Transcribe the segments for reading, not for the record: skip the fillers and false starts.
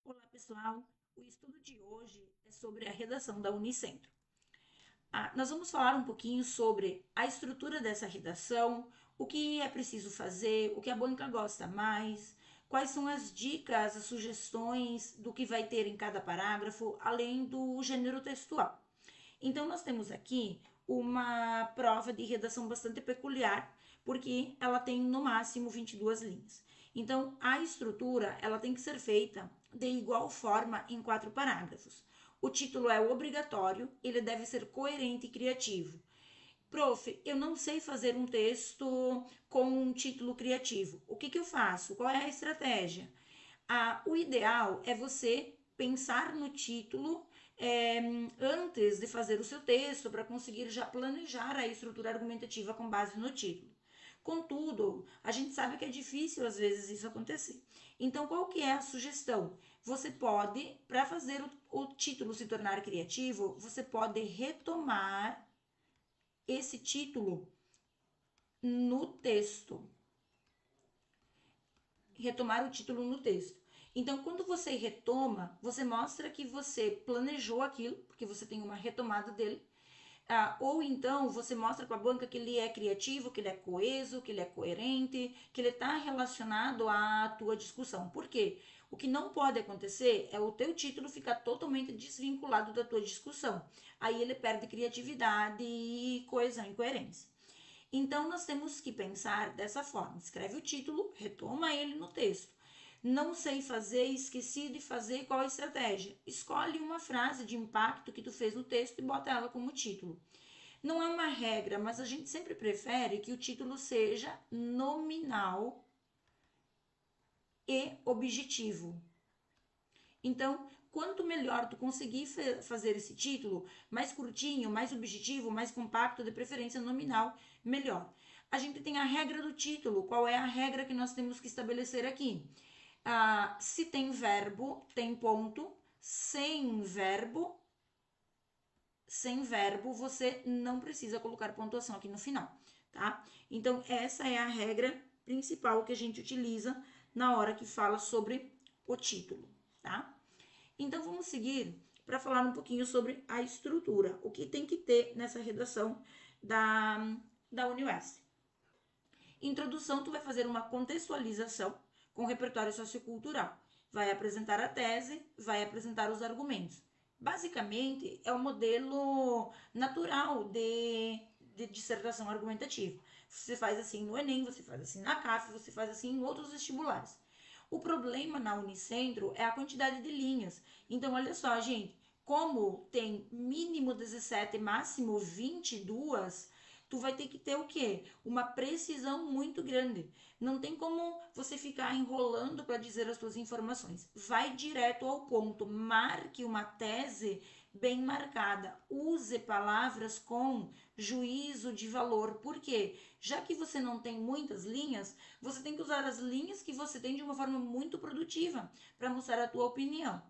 Olá, pessoal. O estudo de hoje é sobre a redação da Unicentro. Nós vamos falar um pouquinho sobre a estrutura dessa redação, o que é preciso fazer, o que a banca gosta mais, quais são as dicas, as sugestões do que vai ter em cada parágrafo, além do gênero textual. Então, nós temos aqui uma prova de redação bastante peculiar, porque ela tem no máximo 22 linhas. Então, a estrutura ela tem que ser feita de igual forma em 4 parágrafos. O título é obrigatório, ele deve ser coerente e criativo. Prof, eu não sei fazer um texto com um título criativo. O que eu faço? Qual é a estratégia? O ideal é você pensar no título é, antes de fazer o seu texto para conseguir já planejar a estrutura argumentativa com base no título. Contudo, a gente sabe que é difícil às vezes isso acontecer. Então, qual que é a sugestão? Você pode, para fazer o título se tornar criativo, você pode retomar esse título no texto. Retomar o título no texto. Então, quando você retoma, você mostra que você planejou aquilo, porque você tem uma retomada dele. Ou então você mostra para a banca que ele é criativo, que ele é coeso, que ele é coerente, que ele está relacionado à tua discussão. Por quê? O que não pode acontecer é o teu título ficar totalmente desvinculado da tua discussão. Aí ele perde criatividade e coesão e coerência. Então, nós temos que pensar dessa forma: escreve o título, retoma ele no texto. Não sei fazer, esqueci de fazer, qual a estratégia? Escolhe uma frase de impacto que tu fez no texto e bota ela como título. Não é uma regra, mas a gente sempre prefere que o título seja nominal e objetivo. Então, quanto melhor tu conseguir fazer esse título, mais curtinho, mais objetivo, mais compacto, de preferência nominal, melhor. A gente tem a regra do título. Qual é a regra que nós temos que estabelecer aqui? Se tem verbo, tem ponto. Sem verbo, você não precisa colocar pontuação aqui no final, tá? Então, essa é a regra principal que a gente utiliza na hora que fala sobre o título, tá? Então, vamos seguir para falar um pouquinho sobre a estrutura, o que tem que ter nessa redação da UniWest. Introdução, tu vai fazer uma contextualização com o repertório sociocultural. Vai apresentar a tese, vai apresentar os argumentos. Basicamente, é o modelo natural de dissertação argumentativa. Você faz assim no Enem, você faz assim na CAF, você faz assim em outros vestibulares. O problema na Unicentro é a quantidade de linhas. Então, olha só, gente, como tem mínimo 17, máximo 22, tu vai ter que ter o quê? Uma precisão muito grande. Não tem como você ficar enrolando para dizer as suas informações. Vai direto ao ponto. Marque uma tese bem marcada. Use palavras com juízo de valor. Por quê? Já que você não tem muitas linhas, você tem que usar as linhas que você tem de uma forma muito produtiva para mostrar a tua opinião.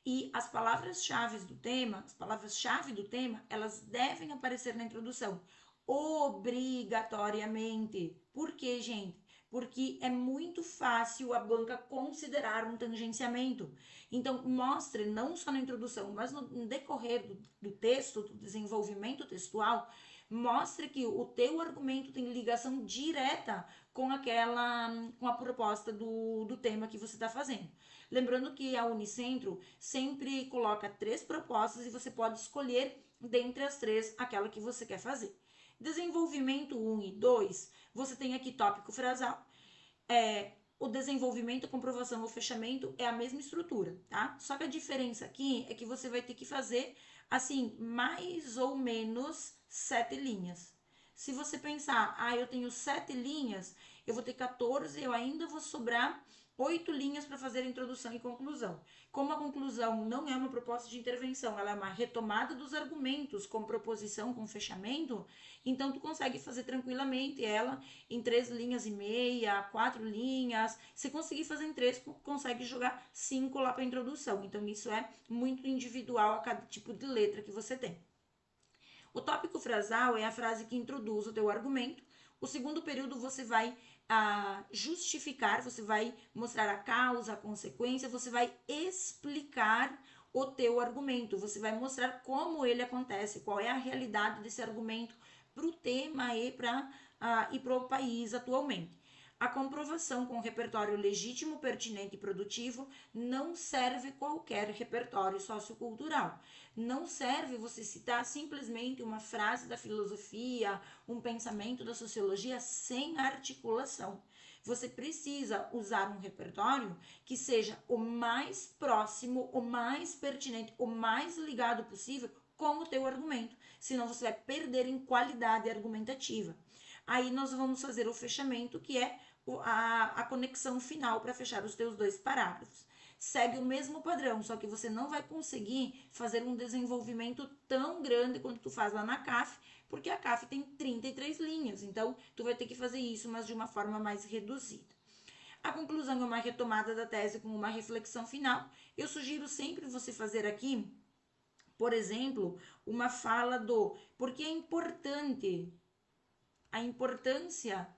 E as palavras-chave do tema, elas devem aparecer na introdução obrigatoriamente. Por quê, gente? Porque é muito fácil a banca considerar um tangenciamento. Então, mostre não só na introdução, mas no decorrer do texto, do desenvolvimento textual, mostre que o teu argumento tem ligação direta com a proposta do tema que você está fazendo. Lembrando que a Unicentro sempre coloca 3 propostas e você pode escolher dentre as 3 aquela que você quer fazer. Desenvolvimento 1 e 2, você tem aqui tópico frasal. O desenvolvimento, a comprovação ou fechamento é a mesma estrutura, tá? Só que a diferença aqui é que você vai ter que fazer, assim, mais ou menos 7 linhas. Se você pensar, eu tenho 7 linhas, eu vou ter 14, eu ainda vou sobrar 8 linhas para fazer a introdução e conclusão. Como a conclusão não é uma proposta de intervenção, ela é uma retomada dos argumentos com proposição, com fechamento, então tu consegue fazer tranquilamente ela em 3 linhas e meia, 4 linhas. Se conseguir fazer em 3, consegue jogar 5 lá para introdução. Então isso é muito individual a cada tipo de letra que você tem. O tópico frasal é a frase que introduz o teu argumento. O segundo período você vai justificar, você vai mostrar a causa, a consequência, você vai explicar o teu argumento, você vai mostrar como ele acontece, qual é a realidade desse argumento para o tema e para o país atualmente. A comprovação com repertório legítimo, pertinente e produtivo não serve qualquer repertório sociocultural. Não serve você citar simplesmente uma frase da filosofia, um pensamento da sociologia sem articulação. Você precisa usar um repertório que seja o mais próximo, o mais pertinente, o mais ligado possível com o teu argumento. Senão você vai perder em qualidade argumentativa. Aí nós vamos fazer o fechamento, que é a conexão final para fechar os teus 2 parágrafos. Segue o mesmo padrão, só que você não vai conseguir fazer um desenvolvimento tão grande quanto tu faz lá na CAF, porque a CAF tem 33 linhas, então tu vai ter que fazer isso, mas de uma forma mais reduzida. A conclusão é uma retomada da tese com uma reflexão final. Eu sugiro sempre você fazer aqui, por exemplo, uma fala do porque é importante, a importância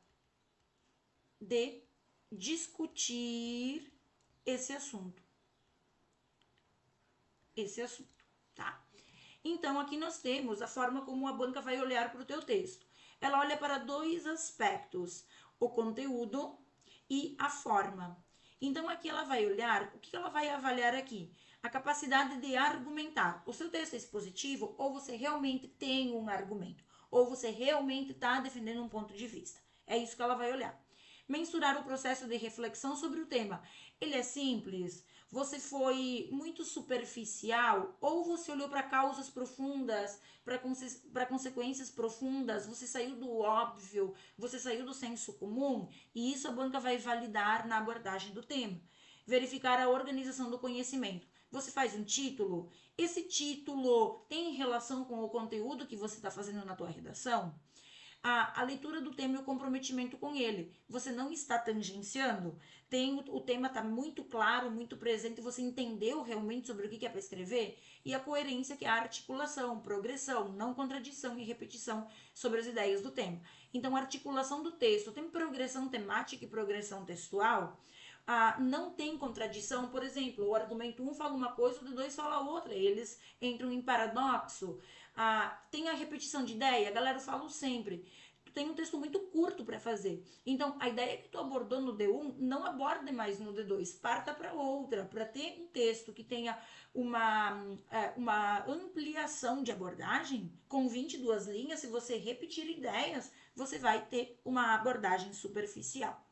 de discutir esse assunto. Tá? Então, aqui nós temos a forma como a banca vai olhar para o teu texto. Ela olha para 2 aspectos, o conteúdo e a forma. Então, aqui ela vai olhar, o que ela vai avaliar aqui? A capacidade de argumentar. O seu texto é expositivo ou você realmente tem um argumento? Ou você realmente está defendendo um ponto de vista? É isso que ela vai olhar. Mensurar o processo de reflexão sobre o tema. Ele é simples? Você foi muito superficial? Ou você olhou para causas profundas, para consequências profundas? Você saiu do óbvio? Você saiu do senso comum? E isso a banca vai validar na abordagem do tema. Verificar a organização do conhecimento. Você faz um título? Esse título tem relação com o conteúdo que você está fazendo na tua redação? A leitura do tema e o comprometimento com ele. Você não está tangenciando? O tema está muito claro, muito presente, você entendeu realmente sobre o que é para escrever? E a coerência, que é a articulação, progressão, não contradição e repetição sobre as ideias do tema. Então, a articulação do texto tem progressão temática e progressão textual. Não tem contradição, por exemplo, o argumento 1 fala uma coisa, o do 2 fala outra, eles entram em paradoxo. Tem a repetição de ideia, a galera fala sempre. Tu tem um texto muito curto para fazer. Então, a ideia que tu abordou no D1, não aborde mais no D2. Parta para outra, para ter um texto que tenha uma ampliação de abordagem, com 22 linhas, se você repetir ideias, você vai ter uma abordagem superficial.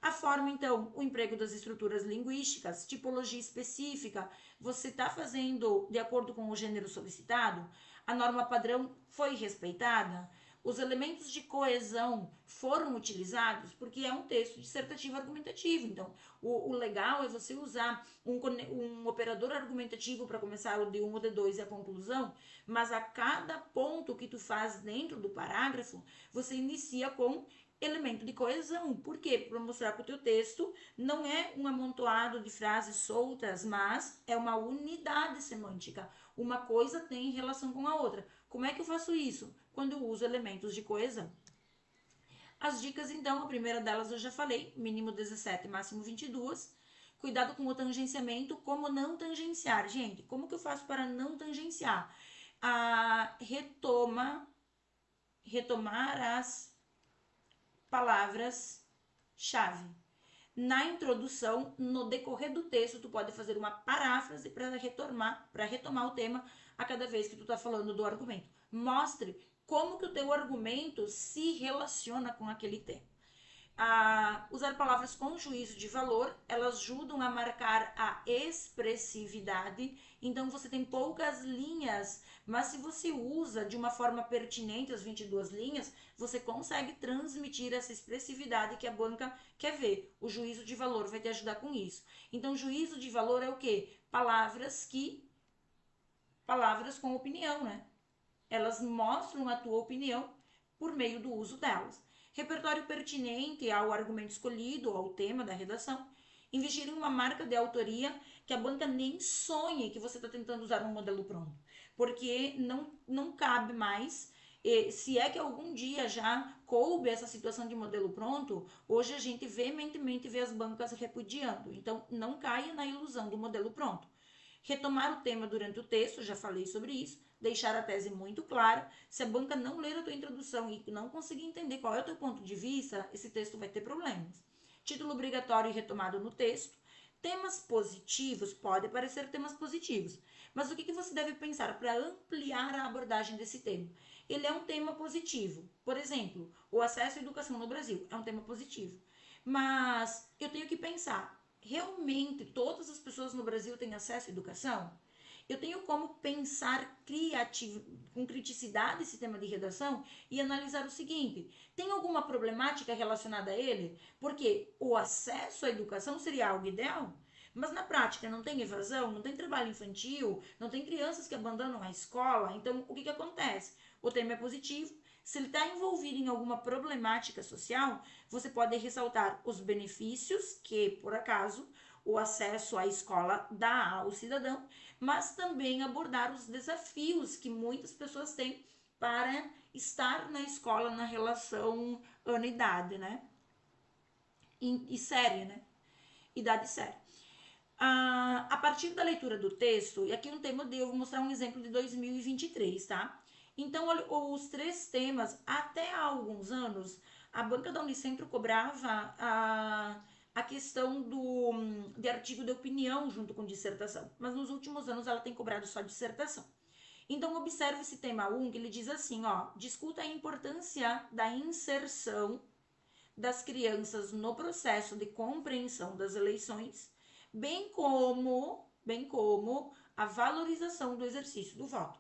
A forma, então, o emprego das estruturas linguísticas, tipologia específica, você está fazendo de acordo com o gênero solicitado? A norma padrão foi respeitada? Os elementos de coesão foram utilizados? Porque é um texto dissertativo argumentativo. Então, o legal é você usar um operador argumentativo para começar o D1, o D2 e a conclusão, mas a cada ponto que tu faz dentro do parágrafo, você inicia com elemento de coesão. Por quê? Para mostrar que o teu texto não é um amontoado de frases soltas, mas é uma unidade semântica. Uma coisa tem relação com a outra. Como é que eu faço isso? Quando eu uso elementos de coesão. As dicas, então, a primeira delas eu já falei, mínimo 17, máximo 22. Cuidado com o tangenciamento, como não tangenciar. Gente, como que eu faço para não tangenciar? Retomar as palavras-chave. Na introdução, no decorrer do texto, tu pode fazer uma paráfrase para retomar o tema a cada vez que tu está falando do argumento. Mostre como que o teu argumento se relaciona com aquele tema. Usar palavras com juízo de valor, elas ajudam a marcar a expressividade. Então, você tem poucas linhas, mas se você usa de uma forma pertinente as 22 linhas, você consegue transmitir essa expressividade que a banca quer ver. O juízo de valor vai te ajudar com isso. Então, juízo de valor é o quê? Palavras com opinião, né? Elas mostram a tua opinião por meio do uso delas. Repertório pertinente ao argumento escolhido ou ao tema da redação. Investir em uma marca de autoria que a banca nem sonhe que você está tentando usar um modelo pronto. Porque não cabe mais se é que algum dia já coube essa situação de modelo pronto, hoje a gente veementemente vê as bancas repudiando. Então, não caia na ilusão do modelo pronto. Retomar o tema durante o texto, já falei sobre isso, deixar a tese muito clara. Se a banca não ler a tua introdução e não conseguir entender qual é o teu ponto de vista, esse texto vai ter problemas. Título obrigatório e retomado no texto. Temas positivos, pode parecer temas positivos, mas o que você deve pensar para ampliar a abordagem desse tema? Ele é um tema positivo. Por exemplo, o acesso à educação no Brasil é um tema positivo. Mas eu tenho que pensar, realmente todas as pessoas no Brasil têm acesso à educação? Eu tenho como pensar com criticidade esse tema de redação e analisar o seguinte: tem alguma problemática relacionada a ele? Porque o acesso à educação seria algo ideal, mas na prática não tem evasão, não tem trabalho infantil, não tem crianças que abandonam a escola. Então, o que acontece? O tema é positivo. Se ele está envolvido em alguma problemática social, você pode ressaltar os benefícios que, por acaso, o acesso à escola dá ao cidadão, mas também abordar os desafios que muitas pessoas têm para estar na escola na relação ano-idade, né? E série, né? Idade séria. A partir da leitura do texto, e aqui um tema eu vou mostrar um exemplo de 2023, tá? Então, os três temas, até há alguns anos, a banca da Unicentro cobrava a questão de artigo de opinião junto com dissertação, mas nos últimos anos ela tem cobrado só dissertação. Então, observe esse tema 1, que ele diz assim, ó, discuta a importância da inserção das crianças no processo de compreensão das eleições, bem como a valorização do exercício do voto.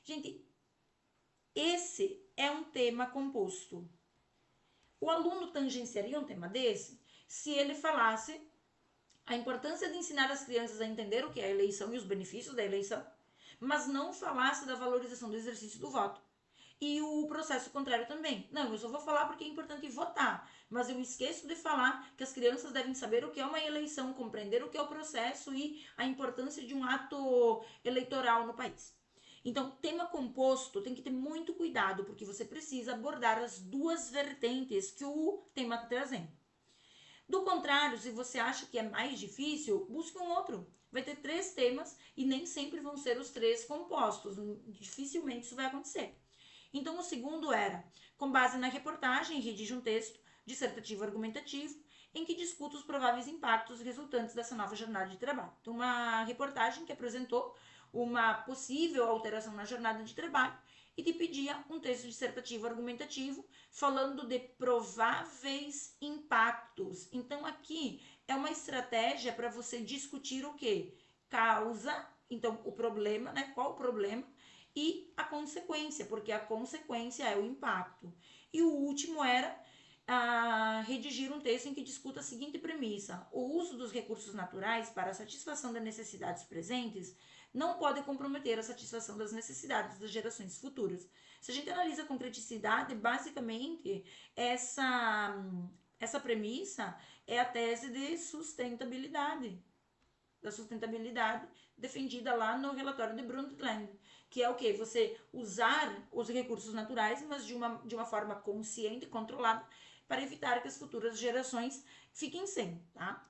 Gente, esse é um tema composto. O aluno tangenciaria um tema desse se ele falasse a importância de ensinar as crianças a entender o que é a eleição e os benefícios da eleição, mas não falasse da valorização do exercício do voto. E o processo contrário também. Não, eu só vou falar porque é importante votar, mas eu esqueço de falar que as crianças devem saber o que é uma eleição, compreender o que é o processo e a importância de um ato eleitoral no país. Então, tema composto tem que ter muito cuidado, porque você precisa abordar as duas vertentes que o tema está trazendo. Do contrário, se você acha que é mais difícil, busque um outro. Vai ter 3 temas e nem sempre vão ser os 3 compostos. Dificilmente isso vai acontecer. Então, o segundo era, com base na reportagem, redige um texto dissertativo argumentativo em que discuta os prováveis impactos resultantes dessa nova jornada de trabalho. Então, uma reportagem que apresentou uma possível alteração na jornada de trabalho e te pedia um texto dissertativo argumentativo falando de prováveis impactos. Então, aqui é uma estratégia para você discutir o quê? Causa, então, o problema, né? Qual o problema? E a consequência, porque a consequência é o impacto. E o último era redigir um texto em que discuta a seguinte premissa: o uso dos recursos naturais para a satisfação das necessidades presentes não pode comprometer a satisfação das necessidades das gerações futuras. Se a gente analisa com criticidade, basicamente, essa premissa é a tese de sustentabilidade, da sustentabilidade defendida lá no relatório de Brundtland, que é o quê? Você usar os recursos naturais, mas de uma forma consciente e controlada, para evitar que as futuras gerações fiquem sem, tá?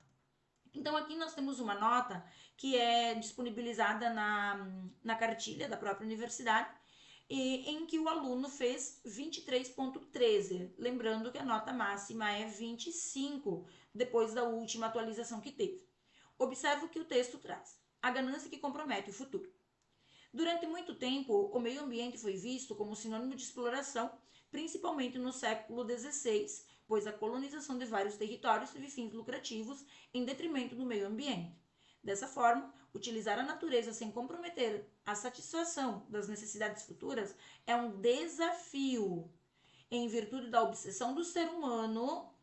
Então, aqui nós temos uma nota que é disponibilizada na cartilha da própria universidade, em que o aluno fez 23,13, lembrando que a nota máxima é 25, depois da última atualização que teve. Observe o que o texto traz: a ganância que compromete o futuro. Durante muito tempo, o meio ambiente foi visto como sinônimo de exploração, principalmente no século XVI, pois a colonização de vários territórios teve fins lucrativos em detrimento do meio ambiente. Dessa forma, utilizar a natureza sem comprometer a satisfação das necessidades futuras é um desafio, em virtude da obsessão do ser humano,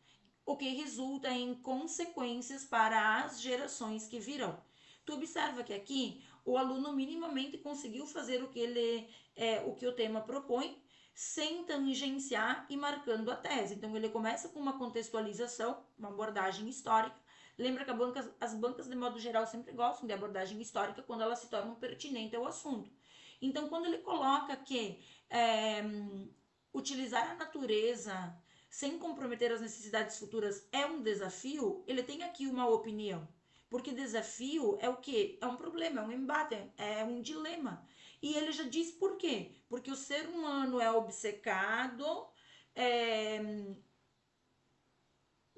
o que resulta em consequências para as gerações que virão. Tu observa que aqui o aluno minimamente conseguiu fazer o que o tema propõe, sem tangenciar e marcando a tese. Então, ele começa com uma contextualização, uma abordagem histórica. Lembra que as bancas, de modo geral, sempre gostam de abordagem histórica quando elas se tornam pertinentes ao assunto. Então, quando ele coloca que utilizar a natureza sem comprometer as necessidades futuras é um desafio, ele tem aqui uma opinião. Porque desafio é o quê? É um problema, é um embate, é um dilema. E ele já diz por quê? Porque o ser humano é obcecado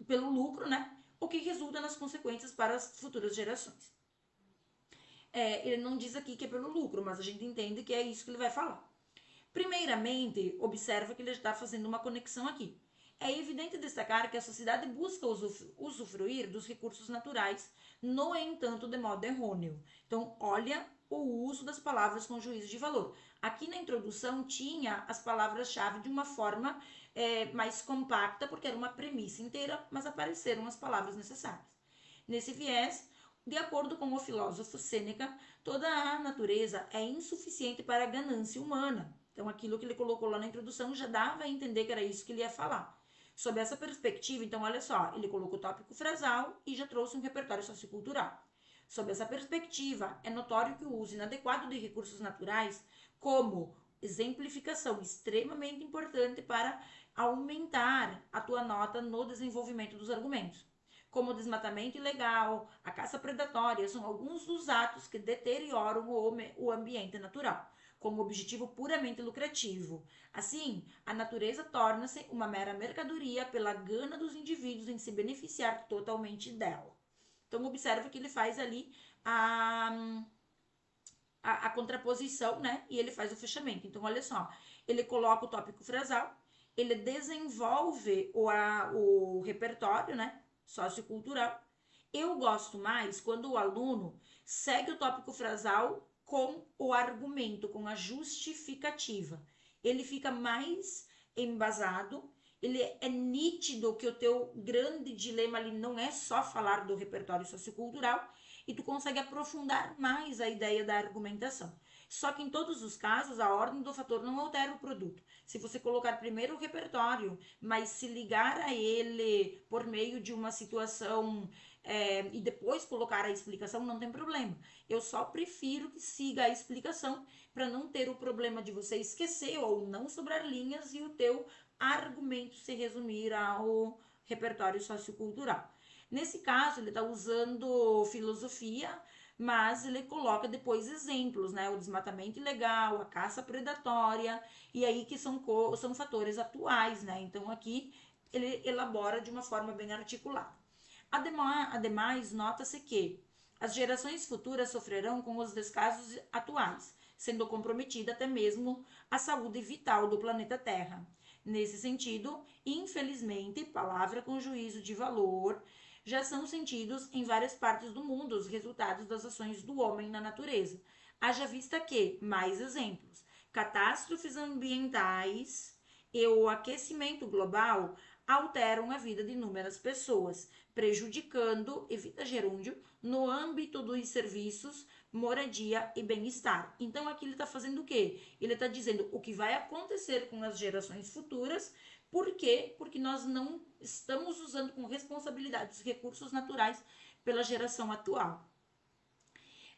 pelo lucro, né? O que resulta nas consequências para as futuras gerações. Ele não diz aqui que é pelo lucro, mas a gente entende que é isso que ele vai falar. Primeiramente, observa que ele está fazendo uma conexão aqui. É evidente destacar que a sociedade busca usufruir dos recursos naturais, no entanto, de modo errôneo. Então, olha o uso das palavras com juízo de valor. Aqui na introdução tinha as palavras-chave de uma forma mais compacta, porque era uma premissa inteira, mas apareceram as palavras necessárias. Nesse viés, de acordo com o filósofo Sêneca, toda a natureza é insuficiente para a ganância humana. Então, aquilo que ele colocou lá na introdução já dava a entender que era isso que ele ia falar. Sob essa perspectiva, então, olha só, ele colocou o tópico frasal e já trouxe um repertório sociocultural. Sob essa perspectiva, é notório que o uso inadequado de recursos naturais como exemplificação extremamente importante para aumentar a tua nota no desenvolvimento dos argumentos. Como o desmatamento ilegal, a caça predatória, são alguns dos atos que deterioram o ambiente natural, com o objetivo puramente lucrativo. Assim, a natureza torna-se uma mera mercadoria pela gana dos indivíduos em se beneficiar totalmente dela. Então, observa que ele faz ali a contraposição, né? E ele faz o fechamento. Então, olha só, ele coloca o tópico frasal, ele desenvolve o repertório, né? Sociocultural. Eu gosto mais quando o aluno segue o tópico frasal com o argumento, com a justificativa. Ele fica mais embasado, ele é nítido que o teu grande dilema ali não é só falar do repertório sociocultural, e tu consegue aprofundar mais a ideia da argumentação. Só que em todos os casos, a ordem do fator não altera o produto. Se você colocar primeiro o repertório, mas se ligar a ele por meio de uma situação e depois colocar a explicação, não tem problema. Eu só prefiro que siga a explicação para não ter o problema de você esquecer ou não sobrar linhas e o teu argumento se resumir ao repertório sociocultural. Nesse caso, ele está usando filosofia, mas ele coloca depois exemplos, né? O desmatamento ilegal, a caça predatória, e aí que são fatores atuais, né? Então aqui ele elabora de uma forma bem articulada. Ademais, nota-se que as gerações futuras sofrerão com os descasos atuais, sendo comprometida até mesmo a saúde vital do planeta Terra. Nesse sentido, infelizmente, palavra com juízo de valor, já são sentidos em várias partes do mundo os resultados das ações do homem na natureza. Haja vista que, mais exemplos, catástrofes ambientais e o aquecimento global alteram a vida de inúmeras pessoas, prejudicando, evita gerúndio, no âmbito dos serviços, moradia e bem-estar. Então aqui ele está fazendo o quê? Ele está dizendo o que vai acontecer com as gerações futuras. Por quê? Porque nós não estamos usando com responsabilidade os recursos naturais pela geração atual.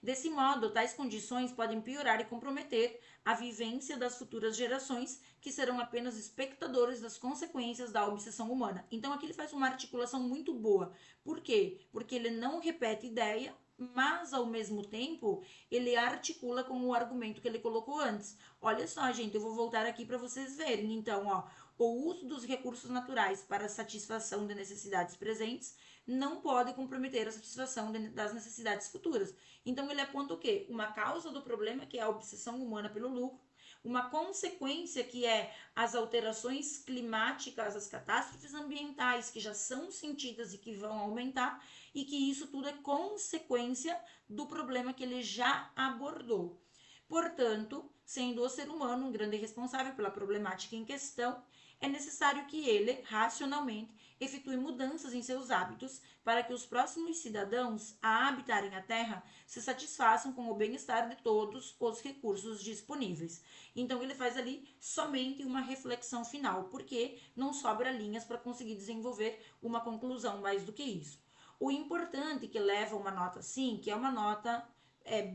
Desse modo, tais condições podem piorar e comprometer a vivência das futuras gerações, que serão apenas espectadores das consequências da obsessão humana. Então, aqui ele faz uma articulação muito boa. Por quê? Porque ele não repete ideia, mas ao mesmo tempo ele articula com o argumento que ele colocou antes. Olha só, gente, eu vou voltar aqui para vocês verem. Então, ó, o uso dos recursos naturais para a satisfação de necessidades presentes não pode comprometer a satisfação das necessidades futuras. Então, ele aponta o quê? Uma causa do problema, que é a obsessão humana pelo lucro, uma consequência, que é as alterações climáticas, as catástrofes ambientais, que já são sentidas e que vão aumentar, e que isso tudo é consequência do problema que ele já abordou. Portanto, sendo o ser humano um grande responsável pela problemática em questão, é necessário que ele, racionalmente, efetue mudanças em seus hábitos para que os próximos cidadãos a habitarem a Terra se satisfaçam com o bem-estar de todos os recursos disponíveis. Então ele faz ali somente uma reflexão final, porque não sobra linhas para conseguir desenvolver uma conclusão mais do que isso. O importante que leva uma nota assim, que é uma nota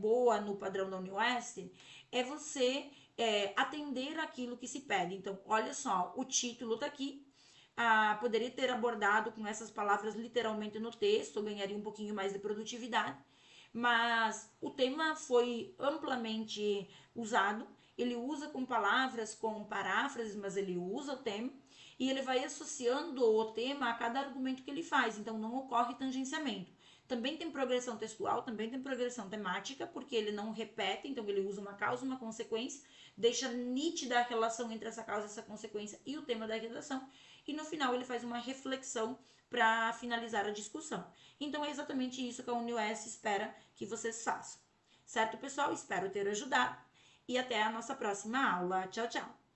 boa no padrão da UniOeste é você atender aquilo que se pede. Então, olha só, o título tá aqui. Poderia ter abordado com essas palavras literalmente no texto, ganharia um pouquinho mais de produtividade, mas o tema foi amplamente usado. Ele usa com palavras, com paráfrases, mas ele usa o tema e ele vai associando o tema a cada argumento que ele faz, então não ocorre tangenciamento. Também tem progressão textual, também tem progressão temática, porque ele não repete, então ele usa uma causa e uma consequência, deixa nítida a relação entre essa causa, essa consequência e o tema da redação, e no final ele faz uma reflexão para finalizar a discussão. Então é exatamente isso que a UniOS espera que vocês façam. Certo, pessoal? Espero ter ajudado e até a nossa próxima aula. Tchau, tchau!